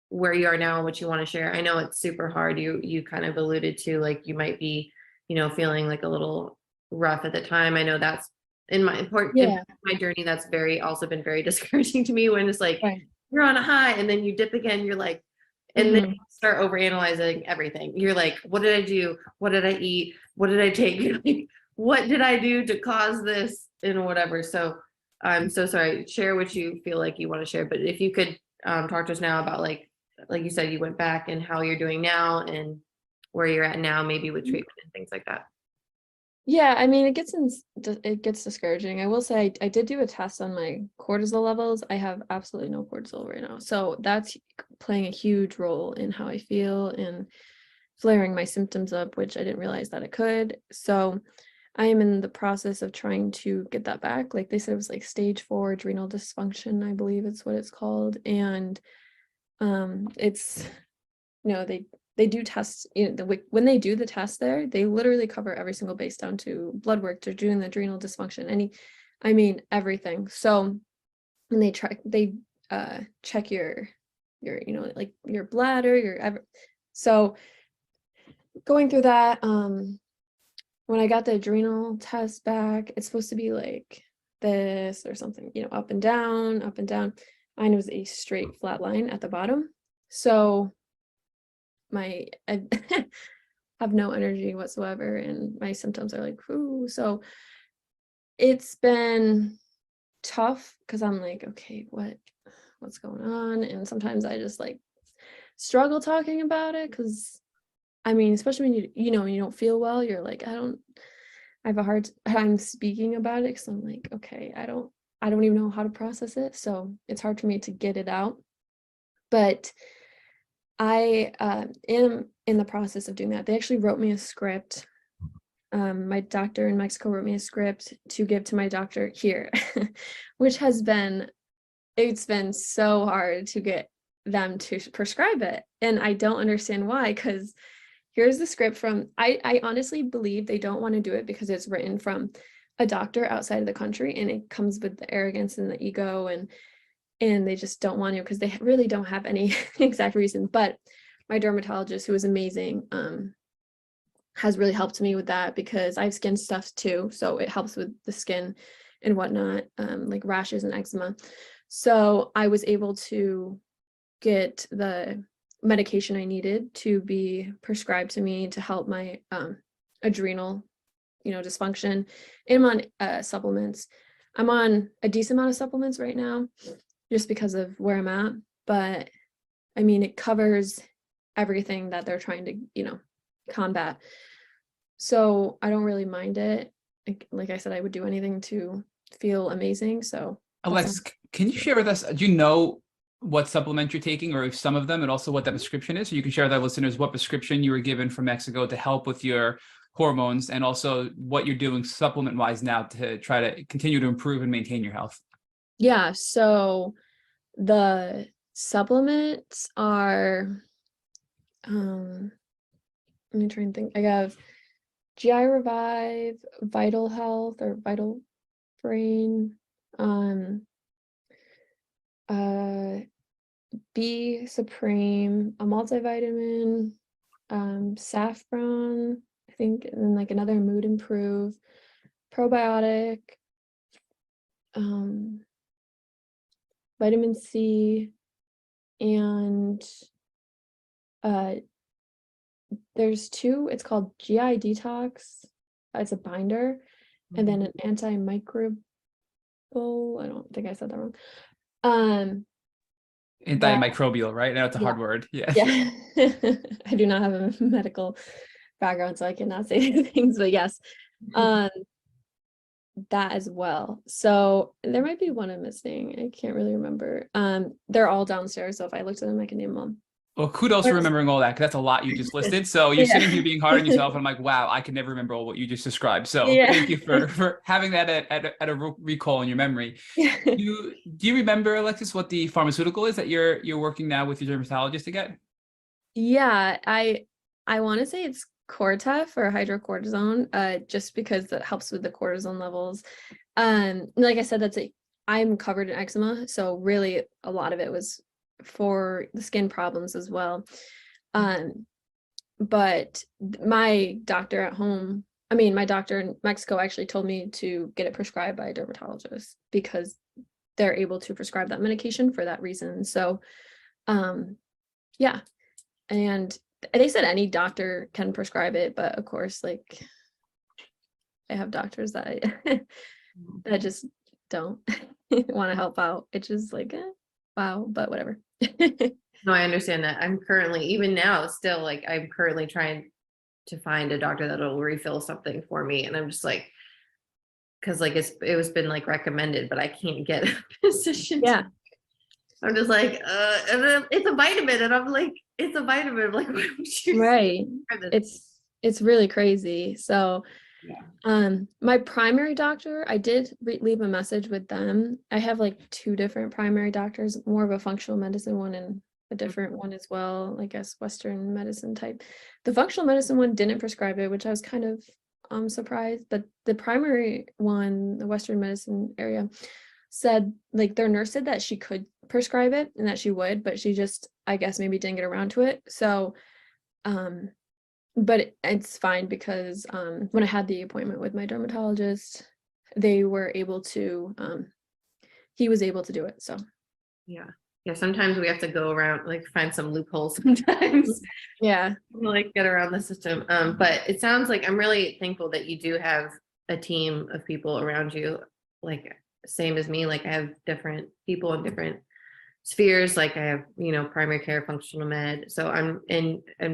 where you are now and what you want to share. I know it's super hard. You kind of alluded to like you might be, you know, feeling like a little rough at the time. I know that's in my Yeah. my journey, that's very also been very discouraging to me when it's like Right. you're on a high and then you dip again, you're like, and then Mhm. you start overanalyzing everything. You're like, what did I do? What did I eat? What did I take? You're like, what did I do to cause this and whatever? So I'm so sorry. Share what you feel like you want to share. But if you could talk to us now about like you said, you went back and how you're doing now and where you're at now, maybe with treatment and things like that. Yeah, I mean, it gets discouraging. I will say I did do a test on my cortisol levels. I have absolutely no cortisol right now. So that's playing a huge role in how I feel and flaring my symptoms up, which I didn't realize that it could. So I am in the process of trying to get that back. Like they said, it was like stage 4 adrenal dysfunction, I believe it's what it's called. And it's, they do tests, when they do the test there, they literally cover every single base down to blood work. They're doing the adrenal dysfunction, I mean, everything. So when they check your, like your bladder, so going through that, when I got the adrenal test back, it's supposed to be like this or something, up and down, up and down. Mine was a straight flat line at the bottom. So I have no energy whatsoever and my symptoms are like, ooh. So it's been tough because I'm like, okay, what's going on? And sometimes I just like struggle talking about it because I mean, especially when when you don't feel well, you're like, I have a hard time speaking about it because I'm like, okay, I don't even know how to process it. So it's hard for me to get it out. But I am in the process of doing that. They actually wrote me a script. My doctor in Mexico wrote me a script to give to my doctor here, which it's been so hard to get them to prescribe it. And I don't understand why, because here's the script from, I honestly believe they don't want to do it because it's written from a doctor outside of the country and it comes with the arrogance and the ego and they just don't want to because they really don't have any exact reason. But my dermatologist, who is amazing, has really helped me with that because I have skin stuff too. So it helps with the skin and whatnot, like rashes and eczema. So I was able to get the medication I needed to be prescribed to me to help my adrenal, dysfunction. And I'm on supplements. I'm on a decent amount of supplements right now just because of where I'm at. But I mean, it covers everything that they're trying to, combat. So I don't really mind it. Like I said, I would do anything to feel amazing. So Alexis, can you share with us, do you know what supplement you're taking or if some of them, and also what that prescription is? So you can share with our listeners what prescription you were given from Mexico to help with your hormones and also what you're doing supplement wise now to try to continue to improve and maintain your health. Yeah. So the Supplements are, let me try and think. I have GI Revive, Vital Health or Vital Brain, B Supreme, a multivitamin, saffron, I think, and then like another Mood Improve, probiotic, vitamin C, and there's two, it's called GI Detox. It's a binder, and then an antimicrobial, I don't think I said that wrong. Antimicrobial, right? Now it's a hard word. Yeah. Yeah. I do not have a medical background, so I cannot say these things, but yes. That as well. So there might be one I'm missing. I can't really remember. They're all downstairs, so if I looked at them, I can name them. Well, kudos for remembering all that, because that's a lot you just listed. So you're sitting here being hard on yourself, and I'm like, wow, I can never remember all what you just described. So thank you for having that at a recall in your memory. Do you remember, Alexis, what the pharmaceutical is that you're working now with your dermatologist to get? Yeah, I want to say it's Cortef or hydrocortisone, just because that helps with the cortisone levels. Like I said, I'm covered in eczema, so really a lot of it was for the skin problems as well. But my doctor at home, my doctor in Mexico actually told me to get it prescribed by a dermatologist because they're able to prescribe that medication for that reason. So, yeah. And they said any doctor can prescribe it, but of course, like, I have doctors that that just don't want to help out. It's just like, wow, but whatever. No, I understand that. I'm currently, even now, still like, I'm currently trying to find a doctor that'll refill something for me. And I'm just like, because like it was been like recommended, but I can't get a physician. Yeah. I'm just like, and then it's a vitamin, and I'm like, it's a vitamin. I'm like, why would you? Right. It's really crazy. So, my primary doctor, I did leave a message with them. I have like two different primary doctors, more of a functional medicine one and a different one as well, I guess Western medicine type. The functional medicine one didn't prescribe it, which I was kind of surprised, but the primary one, the Western medicine area, said like their nurse said that she could prescribe it and that she would, but she just, I guess, maybe didn't get around to it. So but it's fine because when I had the appointment with my dermatologist, they were able to he was able to do it. So yeah, sometimes we have to go around, like, find some loopholes sometimes. Like, get around the system. But it sounds like I'm really thankful that you do have a team of people around you, like same as me. Like, I have different people in different spheres. Like, I have, primary care, functional med. So I'm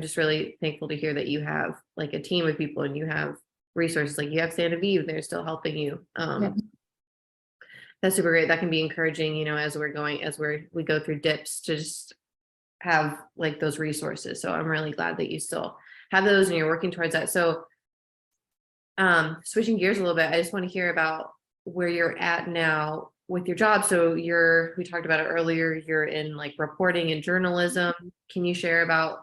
just really thankful to hear that you have like a team of people and you have resources. Like, you have Sanoviv, they're still helping you. That's super great. That can be encouraging, as we go through dips, to just have like those resources. So I'm really glad that you still have those and you're working towards that. So switching gears a little bit, I just want to hear about where you're at now with your job. So we talked about it earlier, you're in like reporting and journalism. Can you share about,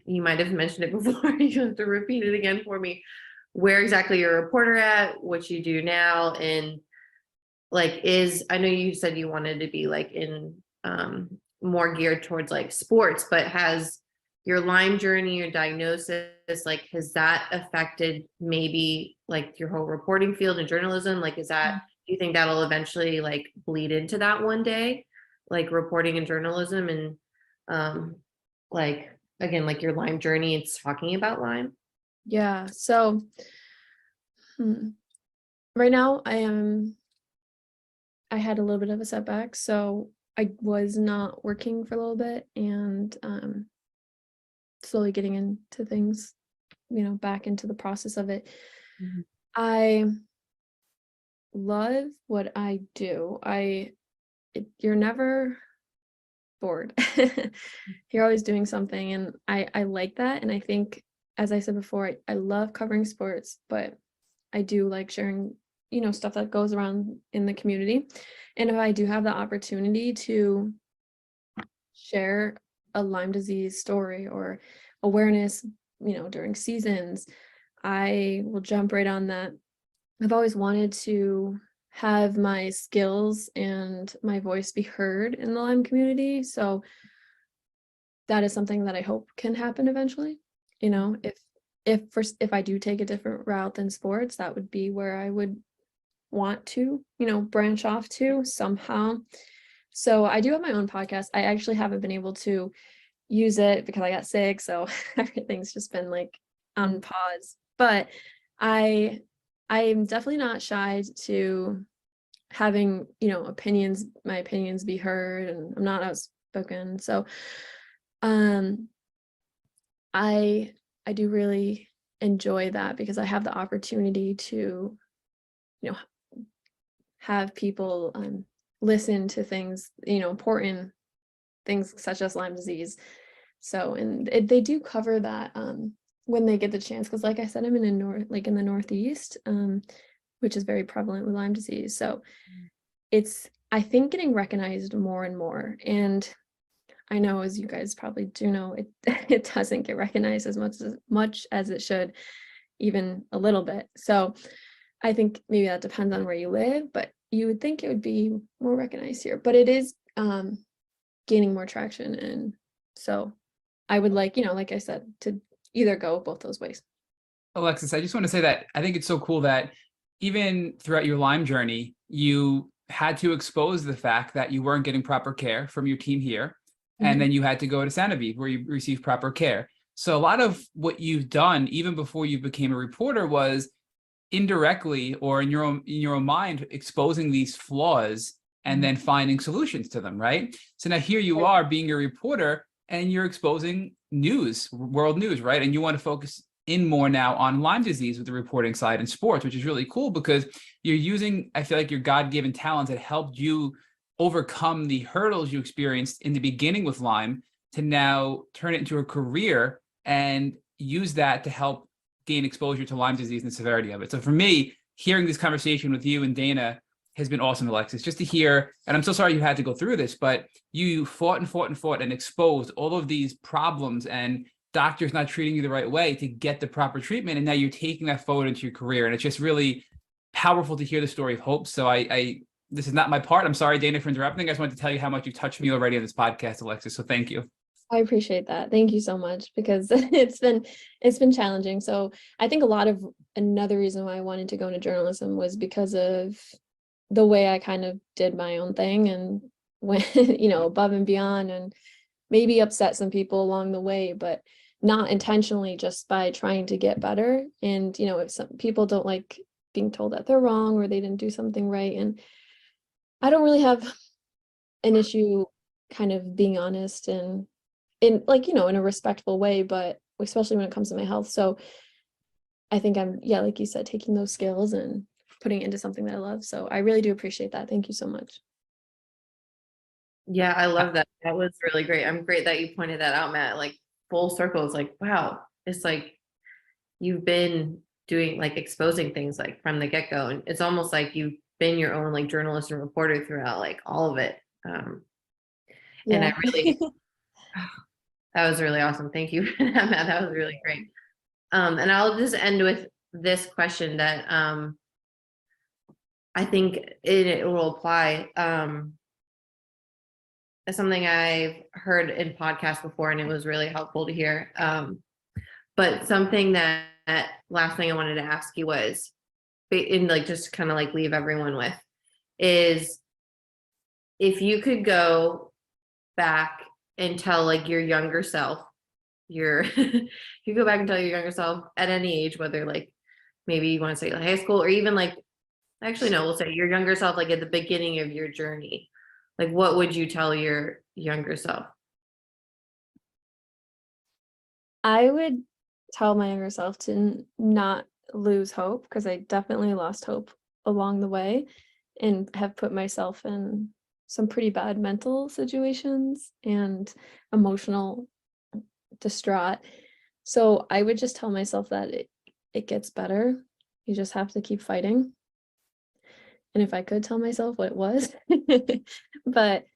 you might have mentioned it before, you have to repeat it again for me, where exactly you're a reporter at, what you do now, and like, I know you said you wanted to be like in more geared towards like sports, but has your Lyme journey, your diagnosis, like, has that affected maybe like your whole reporting field and journalism? Like, do you think that'll eventually like bleed into that one day, like reporting and journalism, and like, again, like your Lyme journey, it's talking about Lyme? Yeah. So right now I had a little bit of a setback, so I was not working for a little bit and slowly getting into things, back into the process of it. I love what I do. You're never bored. You're always doing something, and I like that. And I think, as I said before, I love covering sports, but I do like sharing stuff that goes around in the community. And if I do have the opportunity to share a Lyme disease story or awareness, during seasons, I will jump right on that. I've always wanted to have my skills and my voice be heard in the Lyme community. So that is something that I hope can happen eventually. If I do take a different route than sports, that would be where I would want to, branch off to somehow. So I do have my own podcast. I actually haven't been able to use it because I got sick. So everything's just been like on pause. But I'm definitely not shy to having, my opinions be heard, and I'm not outspoken. So I do really enjoy that because I have the opportunity to, have people listen to things, important things such as Lyme disease. So, and they do cover that when they get the chance, because like I said, I'm in the Northeast, which is very prevalent with Lyme disease. So it's, I think, getting recognized more and more. And I know, as you guys probably do know, it doesn't get recognized as much as it should, even a little bit. So I think maybe that depends on where you live, but you would think it would be more recognized here. But it is gaining more traction. And so I would like I said, to either go both those ways. Alexis, I just want to say that I think it's so cool that even throughout your Lyme journey, you had to expose the fact that you weren't getting proper care from your team here. And then you had to go to Sanoviv where you received proper care. So a lot of what you've done, even before you became a reporter, was indirectly or in your own mind, exposing these flaws and then finding solutions to them, right? So now here you are being a reporter and you're exposing news, world news, right? And you want to focus in more now on Lyme disease with the reporting side in sports, which is really cool because you're using, I feel like, your God-given talents that helped you overcome the hurdles you experienced in the beginning with Lyme to now turn it into a career and use that to help gain exposure to Lyme disease and the severity of it. So for me, hearing this conversation with you and Dana has been awesome, Alexis, just to hear, and I'm so sorry you had to go through this, but you fought and exposed all of these problems and doctors not treating you the right way to get the proper treatment. And now you're taking that forward into your career. And it's just really powerful to hear the story of hope. So this is not my part. I'm sorry, Dana, for interrupting. I just wanted to tell you how much you've touched me already on this podcast, Alexis. So thank you. I appreciate that. Thank you so much, because it's been challenging. So I think another reason why I wanted to go into journalism was because of the way I kind of did my own thing and went, above and beyond, and maybe upset some people along the way, but not intentionally, just by trying to get better. And, if some people don't like being told that they're wrong or they didn't do something right. And I don't really have an issue kind of being honest and in a respectful way, but especially when it comes to my health. So I think I'm, like you said, taking those skills and putting it into something that I love. So I really do appreciate that. Thank you so much. Yeah, I love that. That was really great. I'm great that you pointed that out, Matt. Like full circle. It's like, wow, it's like you've been doing, like, exposing things like from the get-go. And it's almost like you've been your own like journalist and reporter throughout like all of it. And I really that was really awesome. Thank you for that, Matt. That was really great. And I'll just end with this question that I think it will apply. It's something I've heard in podcasts before, and it was really helpful to hear. But something that last thing I wanted to ask you was, in like just kind of like leave everyone with, is if you could go back and tell like your younger self, you go back and tell your younger self at any age, whether like maybe you want to say like high school or even like, actually no, we'll say your younger self, like at the beginning of your journey, like what would you tell your younger self? I would tell my younger self to not lose hope, because I definitely lost hope along the way and have put myself in some pretty bad mental situations and emotional distraught. So I would just tell myself that it gets better. You just have to keep fighting. And if I could tell myself what it was, but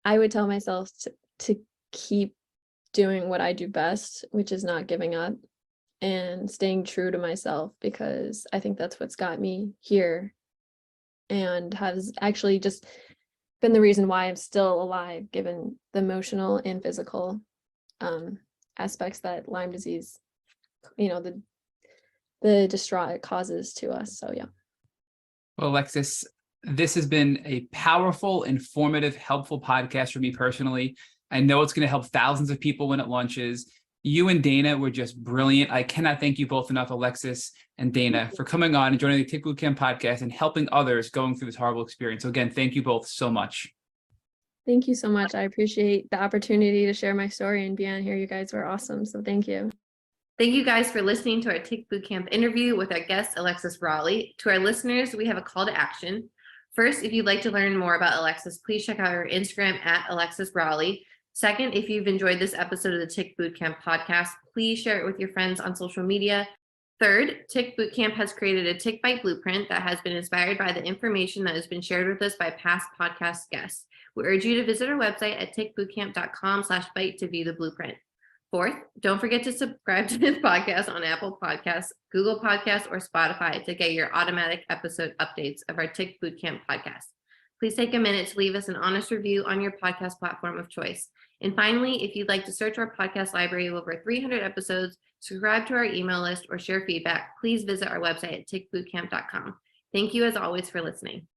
I would tell myself to keep doing what I do best, which is not giving up and staying true to myself, because I think that's what's got me here and has actually just been the reason why I'm still alive, given the emotional and physical aspects that Lyme disease, the distraught it causes to us. So yeah. Well, Alexis, this has been a powerful, informative, helpful podcast for me personally. I know it's going to help thousands of people when it launches. You and Dana were just brilliant. I cannot thank you both enough, Alexis and Dana, for coming on and joining the Tick Bootcamp podcast and helping others going through this horrible experience. So again, thank you both so much. Thank you so much. I appreciate the opportunity to share my story and be on here. You guys were awesome. So thank you. Thank you guys for listening to our Tick Bootcamp interview with our guest, Alexis Raleigh. To our listeners, we have a call to action. First, if you'd like to learn more about Alexis, please check out her Instagram at Alexis Raleigh. Second, if you've enjoyed this episode of the Tick Bootcamp podcast, please share it with your friends on social media. Third, Tick Bootcamp has created a Tick Bite blueprint that has been inspired by the information that has been shared with us by past podcast guests. We urge you to visit our website at tickbootcamp.com/bite to view the blueprint. Fourth, don't forget to subscribe to this podcast on Apple Podcasts, Google Podcasts, or Spotify to get your automatic episode updates of our Tick Bootcamp podcast. Please take a minute to leave us an honest review on your podcast platform of choice. And finally, if you'd like to search our podcast library of over 300 episodes, subscribe to our email list, or share feedback, please visit our website at tickbootcamp.com. Thank you as always for listening.